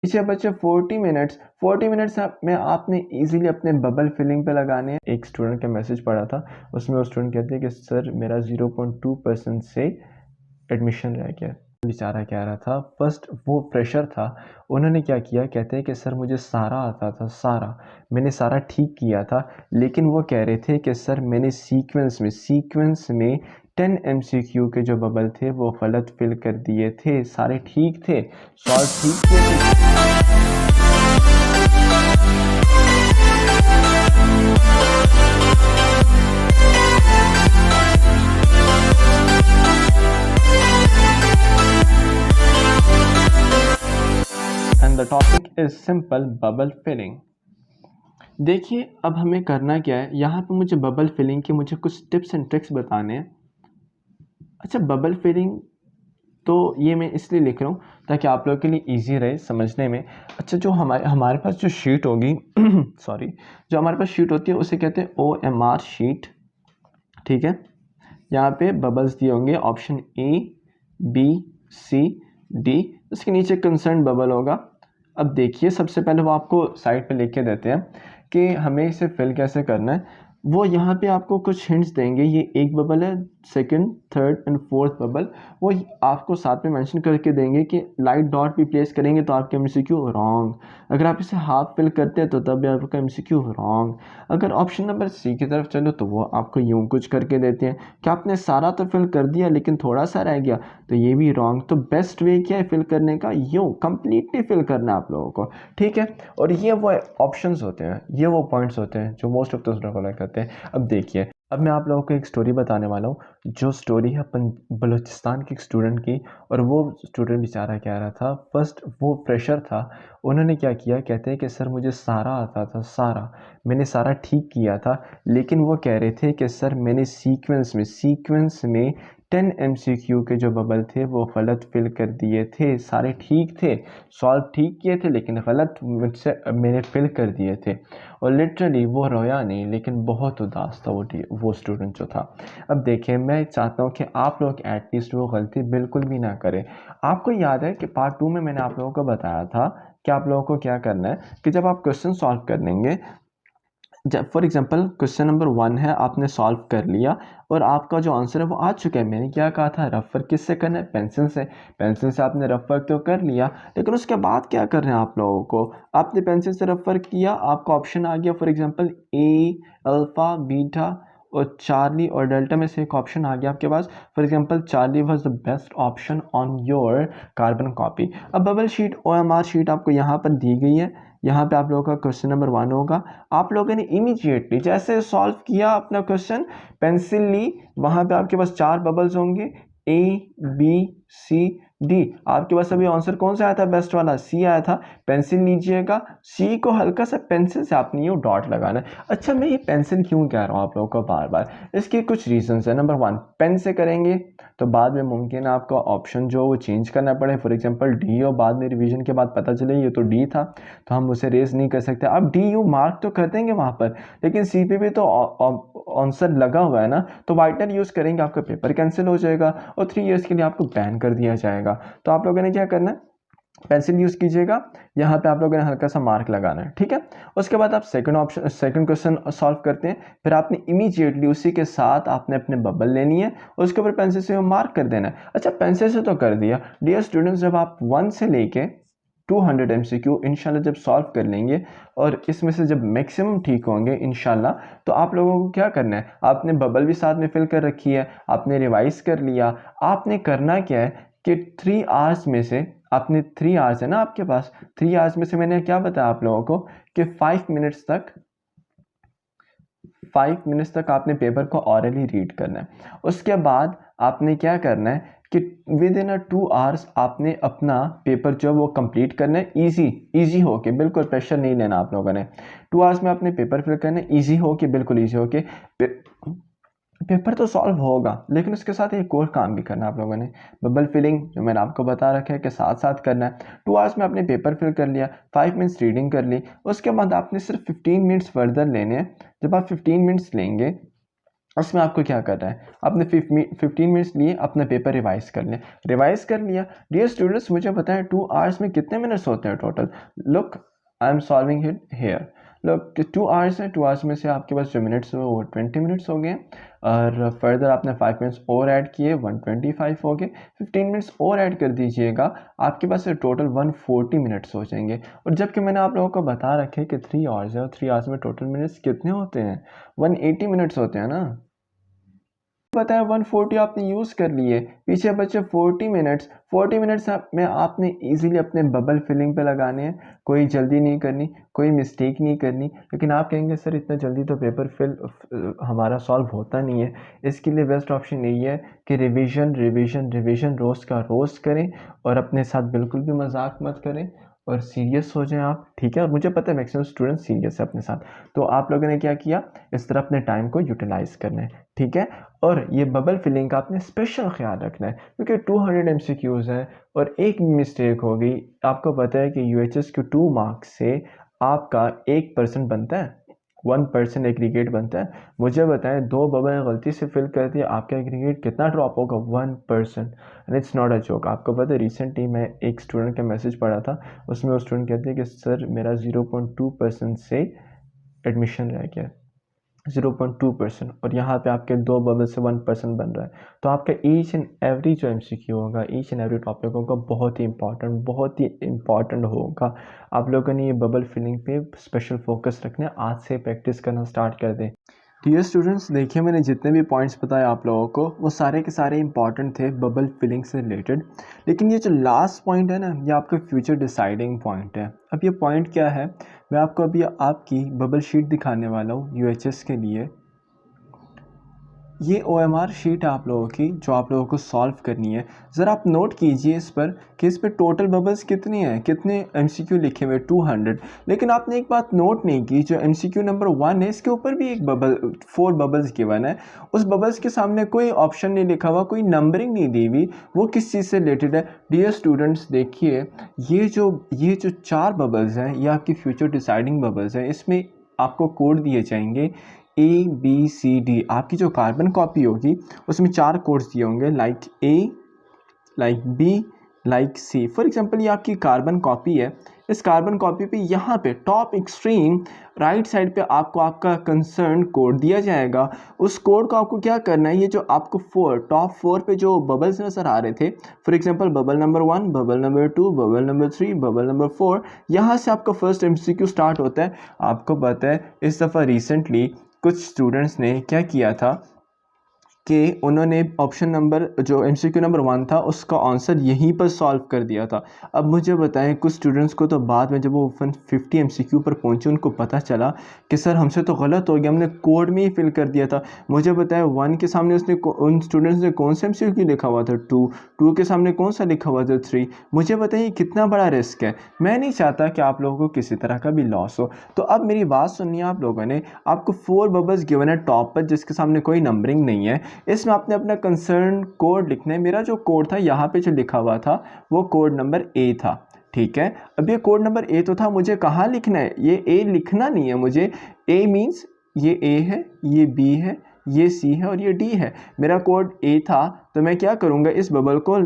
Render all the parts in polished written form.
पीछे बचे 40 मिनट्स में आपने इजीली अपने बबल फिलिंग पे लगाने हैं। एक स्टूडेंट का मैसेज पढ़ा था, उसमें वो स्टूडेंट कहते हैं कि सर मेरा 0.2% से एडमिशन रह गया। बेचारा कह रहा था, फर्स्ट वो फ्रेशर था, उन्होंने क्या किया, कहते हैं कि सर मुझे सारा आता था, सारा मैंने सारा ठीक किया था, लेकिन वो कह रहे थे कि सर मैंने सीक्वेंस में 10 MCQ के जो बबल थे वो गलत फिल कर दिए थे, सारे ठीक थे, सॉल्व ठीक किए थे। And the topic is simple bubble filling. देखिए अब हमें करना क्या है, यहाँ पे मुझे बबल फिलिंग के मुझे कुछ टिप्स एंड ट्रिक्स बताने हैं। अच्छा, बबल फिलिंग तो ये मैं इसलिए लिख रहा हूँ ताकि आप लोगों के लिए इजी रहे समझने में। अच्छा, जो हमारे पास जो शीट होगी सॉरी, जो हमारे पास शीट होती है उसे कहते हैं OMR शीट, ठीक है। यहाँ पे बबल्स दिए होंगे, option A, B, C, D, उसके नीचे कंसर्न बबल होगा। अब देखिए सबसे पहले वो आपको साइड पे लिख के देते हैं कि हमें इसे फिल कैसे करना है। वो यहाँ पे आपको कुछ हिंट्स देंगे, ये एक बबल है, second, third and fourth bubble, वो आपको साथ में मेंशन करके देंगे कि लाइट डॉट भी प्लेस करेंगे तो आपका MCQ रॉन्ग, अगर आप इसे हाफ फिल करते हैं तो तब भी आपका MCQ रॉन्ग। अगर ऑप्शन नंबर C की तरफ चलो तो वो आपको यूं कुछ करके देते हैं कि आपने सारा तो फिल कर दिया लेकिन थोड़ा सा रह गया, तो ये भी रॉन्ग। तो बेस्ट वे क्या है फिल करने का, यूं कंप्लीटली फिल करना है आप लोगों को, ठीक है। और ये वो ऑप्शंस होते हैं, ये वो पॉइंट्स होते हैं जो most of the student follow करते हैं। अब देखिए, अब मैं आप लोगों को एक स्टोरी बताने वाला हूँ, जो स्टोरी है बलूचिस्तान के एक स्टूडेंट की। और वो स्टूडेंट बेचारा कह रहा था, फर्स्ट वो फ्रेशर था, उन्होंने क्या किया, कहते हैं कि सर मुझे सारा आता था, सारा मैंने सारा ठीक किया था, लेकिन वो कह रहे थे कि सर मैंने सीक्वेंस में 10 MCQ के जो बबल थे वो गलत फिल कर दिए थे, सारे ठीक थे, सॉल्व ठीक किए थे, लेकिन गलत मुझसे मैंने फिल कर दिए थे। और लिटरली वो रोया नहीं, लेकिन बहुत उदास था वो स्टूडेंट जो था। अब देखिए, मैं चाहता हूँ कि आप लोग एटलीस्ट वो गलती बिल्कुल भी ना करें। आपको याद है कि पार्ट 2 में मैंने आप लोगों को बताया था कि आप लोगों को क्या करना है, कि जब आप क्वेश्चन सॉल्व कर लेंगे, जब फॉर एग्जांपल क्वेश्चन नंबर 1 है, आपने सॉल्व कर लिया और आपका जो आंसर है वो आ चुका है, मैंने क्या कहा था, रफ वर्क किससे करना है, पेंसिल से। पेंसिल से आपने रफ वर्क तो कर लिया, लेकिन उसके बाद क्या कर रहे हैं आप लोगों को, आपने पेंसिल से रफ वर्क किया, आपका ऑप्शन आ गया for example A, alpha, beta और चार्ली और डेल्टा में से एक ऑप्शन आ गया आपके पास। For example Charlie was the best option on your carbon copy. अब बबल शीट OMR शीट आपको यहाँ पर दी गई है, यहाँ पे आप लोगों का क्वेश्चन नंबर 1 होगा। आप लोगों ने इमीडिएटली जैसे सॉल्व किया अपना क्वेश्चन, पेंसिल ली, वहां पे आपके पास 4 बबल्स होंगे, A, B, C, D। आपके पास अभी आंसर कौन सा आया था, बेस्ट वाला C आया था। पेंसिल लीजिएगा, C को हल्का सा पेंसिल से आपने ये डॉट लगाना है। अच्छा, मैं ये पेंसिल क्यों कह रहा हूँ आप लोगों को बार बार, इसके कुछ रीजंस है। नंबर 1, पेन से करेंगे तो बाद में मुमकिन है आपका ऑप्शन जो वो चेंज करना पड़े, फॉर एग्जांपल D, और बाद में रिवीजन के बाद पता चले ये तो D था, तो हम उसे रेज नहीं कर सकते। अब D यू मार्क तो कर देंगे वहाँ पर, लेकिन C पे भी तो आंसर लगा हुआ है ना, तो वाइटनर यूज़ करेंगे, आपका पेपर कैंसिल हो जाएगा और 3 इयर्स के लिए आपको बैन कर दिया जाएगा। तो आप लोगों ने क्या करना है, पेंसिल यूज़ कीजिएगा, यहाँ पे आप लोगों ने हल्का सा मार्क लगाना है, ठीक है। उसके बाद आप सेकंड क्वेश्चन सॉल्व करते हैं, फिर आपने इमीडिएटली उसी के साथ आपने अपने बबल लेनी है, उसके ऊपर पेंसिल से मार्क कर देना है। अच्छा, पेंसिल से तो कर दिया। डियर स्टूडेंट्स, जब आप 1 से लेके 200 MCQ इंशाल्लाह जब सॉल्व कर लेंगे और इसमें से जब मैक्सिमम ठीक होंगे इंशाल्लाह, तो आप लोगों को क्या करना है, आपने बबल भी साथ में फिल कर रखी है, आपने रिवाइज कर लिया, आपने करना क्या है कि 3 आवर्स में से, आपने 3 आवर्स है ना आपके पास, 3 आवर्स में से मैंने क्या बताया आप लोगों को कि 5 मिनट्स तक आपने पेपर को ऑरली रीड करना है। उसके बाद आपने क्या करना है कि विद इन 2 आवर्स आपने अपना पेपर जो वो कंप्लीट करना है, इजी हो के, बिल्कुल प्रेशर नहीं लेना आप लोगों ने। 2 आवर्स में आपने पेपर फिल करना है, इजी हो के, बिल्कुल इजी हो के। पेपर तो सॉल्व होगा, लेकिन उसके साथ एक और काम भी करना है आप लोगों ने, बबल फिलिंग जो मैंने आपको बता रखा है कि साथ साथ करना है। 2 आवर्स में आपने पेपर फिल कर लिया, 5 मिनट्स रीडिंग कर ली, उसके बाद आपने सिर्फ 15 मिनट्स फर्दर लेने हैं। जब आप 15 मिनट्स लेंगे, उसमें आपको क्या करना है, आपने 15 मिनट्स लिए, अपना पेपर रिवाइज कर लिया। डियर स्टूडेंट्स, मुझे बताएं 2 आवर्स में कितने मिनट्स होते हैं total. Look, I am solving it here. Look, 2 hours हैं, 2 आवर्स में से आपके पास जो मिनट्स हुए वो 20 मिनट्स हो गए, और फर्दर आपने 5 मिनट्स और ऐड किए, 125 हो गए। 15 मिनट्स और ऐड कर दीजिएगा, आपके पास टोटल 140 मिनट्स हो जाएंगे। और जबकि मैंने आप लोगों को बता रखे कि 3 आवर्स है, और 3 आवर्स में टोटल मिनट्स कितने होते हैं, 180 मिनट्स होते हैं ना। पता है 140 आपने यूज़ कर लिए, पीछे बचे 40 मिनट्स में आपने इजीली अपने बबल फिलिंग पे लगाने हैं। कोई जल्दी नहीं करनी, कोई मिस्टेक नहीं करनी। लेकिन आप कहेंगे सर इतना जल्दी तो पेपर फिल हमारा सॉल्व होता नहीं है। इसके लिए बेस्ट ऑप्शन यही है कि रिवीजन रोज़ का रोज़ करें, और अपने साथ बिल्कुल भी मजाक मत करें, और सीरियस हो जाएं आप, ठीक है। और मुझे पता है मैक्सिमम स्टूडेंट सीरियस है अपने साथ, तो आप लोगों ने क्या किया, इस तरह अपने टाइम को यूटिलाइज करना है, ठीक है। और ये बबल फिलिंग का आपने स्पेशल ख्याल रखना है, क्योंकि 200 MCQs हैं, और एक मिस्टेक हो गई। आपको पता है कि UHS के 2 मार्क्स से आपका 1% बनता है, 1% एग्रीगेट बनता है। मुझे बताएं 2 बबल गलती से फिल कर दिया, आपका एग्रीगेट कितना ड्रॉप होगा, 1%। And it's not a joke. आपको पता है रिसेंटली मैं एक स्टूडेंट का मैसेज पढ़ा था, उसमें वो स्टूडेंट कहते हैं कि सर मेरा 0.2% से एडमिशन रह गया, 0.2%, और यहाँ पे आपके 2 बबल से 1% बन रहा है। तो आपका ईच एंड एवरी जो MCQ होगा, ईच एंड एवरी टॉपिक होगा, बहुत ही इंपॉर्टेंट होगा। आप लोगों ने ये बबल फिलिंग पे स्पेशल फोकस रखना है, आज से प्रैक्टिस करना स्टार्ट कर दें। डियर स्टूडेंट्स, देखिए मैंने जितने भी पॉइंट्स बताए आप लोगों को, वो सारे के सारे इंपॉर्टेंट थे बबल फिलिंग से रिलेटेड। लेकिन ये जो लास्ट पॉइंट है ना, ये आपका फ्यूचर डिसाइडिंग पॉइंट है। अब ये पॉइंट क्या है, मैं आपको अभी आपकी बबल शीट दिखाने वाला हूँ UHS के लिए। ये OMR शीट है आप लोगों की, जो आप लोगों को सॉल्व करनी है। ज़रा आप नोट कीजिए इस पर कि इस पर टोटल बबल्स कितने हैं, कितने MCQ लिखे हुए, 200। लेकिन आपने एक बात नोट नहीं की, जो MCQ नंबर 1 है, इसके ऊपर भी एक बबल 4 बबल्स गिवन है। उस बबल्स के सामने कोई ऑप्शन नहीं लिखा हुआ, कोई नंबरिंग नहीं दी हुई, वो किस चीज़ से रिलेटेड है। डियर स्टूडेंट्स, देखिए ये जो 4 बबल्स हैं, ये आपकी फ्यूचर डिसाइडिंग बबल्स हैं। इसमें आपको कोड दिए जाएंगे ABCD। आपकी जो कार्बन कॉपी होगी उसमें 4 कोड्स दिए होंगे, like A, like B, like C। For example ये आपकी कार्बन कॉपी है, इस कार्बन कॉपी पे यहाँ पे टॉप एक्सट्रीम राइट साइड पे आपको आपका कंसर्न कोड दिया जाएगा। उस कोड को आपको क्या करना है, ये जो आपको टॉप 4 पे जो बबल्स नज़र आ रहे थे, for example bubble number 1, bubble number 2, bubble number 3, bubble number 4, यहाँ से आपका फर्स्ट MCQ स्टार्ट होता है। आपको पता है इस दफ़ा रिसेंटली कुछ स्टूडेंट्स ने क्या किया था कि उन्होंने ऑप्शन नंबर जो MCQ नंबर 1 था उसका आंसर यहीं पर सॉल्व कर दिया था। अब मुझे बताएं, कुछ स्टूडेंट्स को तो बाद में जब वो 50 MCQ पर पहुंचे उनको पता चला कि सर हमसे तो गलत हो गया, हमने कोड में ही फिल कर दिया था। मुझे बताएं 1 के सामने उन स्टूडेंट्स ने कौन सा MCQ लिखा हुआ था, 2 के सामने कौन सा लिखा हुआ था, 3। मुझे बताइए कितना बड़ा रिस्क है। मैं नहीं चाहता कि आप लोगों को किसी तरह का भी लॉस हो। तो अब मेरी बात सुनिए, आप लोगों ने, आपको 4 बबल्स गिवन है टॉप पर, जिसके सामने कोई नंबरिंग नहीं है। इसमें आपने अपना कंसर्न कोड लिखना है। मेरा जो कोड था यहाँ पे जो लिखा हुआ था वो कोड नंबर A था, ठीक है। अब ये कोड नंबर A तो था, मुझे कहाँ लिखना है, ये A लिखना नहीं है मुझे। A मीन्स ये A है, ये B है, ये C है और ये D है। मेरा कोड A था, तो मैं क्या करूँगा, इस बबल को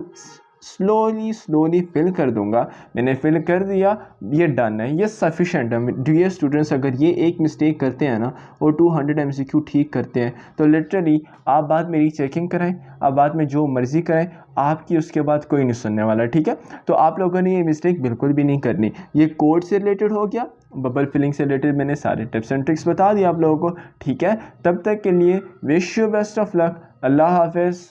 स्लोली फिल कर दूंगा। मैंने फिल कर दिया, ये डन है, ये सफिशेंट है। डियर स्टूडेंट्स, अगर ये एक मिस्टेक करते हैं ना और 200 MCQ ठीक करते हैं, तो लिटरली आप बाद मेरी चेकिंग कराएं, आप बाद में जो मर्ज़ी कराएं, आपकी उसके बाद कोई नहीं सुनने वाला, ठीक है। तो आप लोगों ने ये मिस्टेक बिल्कुल भी नहीं करनी। ये कोड से रिलेटेड हो गया, बबल फिलिंग से रिलेटेड मैंने सारे टिप्स एंड ट्रिक्स बता दिए आप लोगों को, ठीक है। तब तक के लिए wish you best of luck. अल्लाह हाफिज़।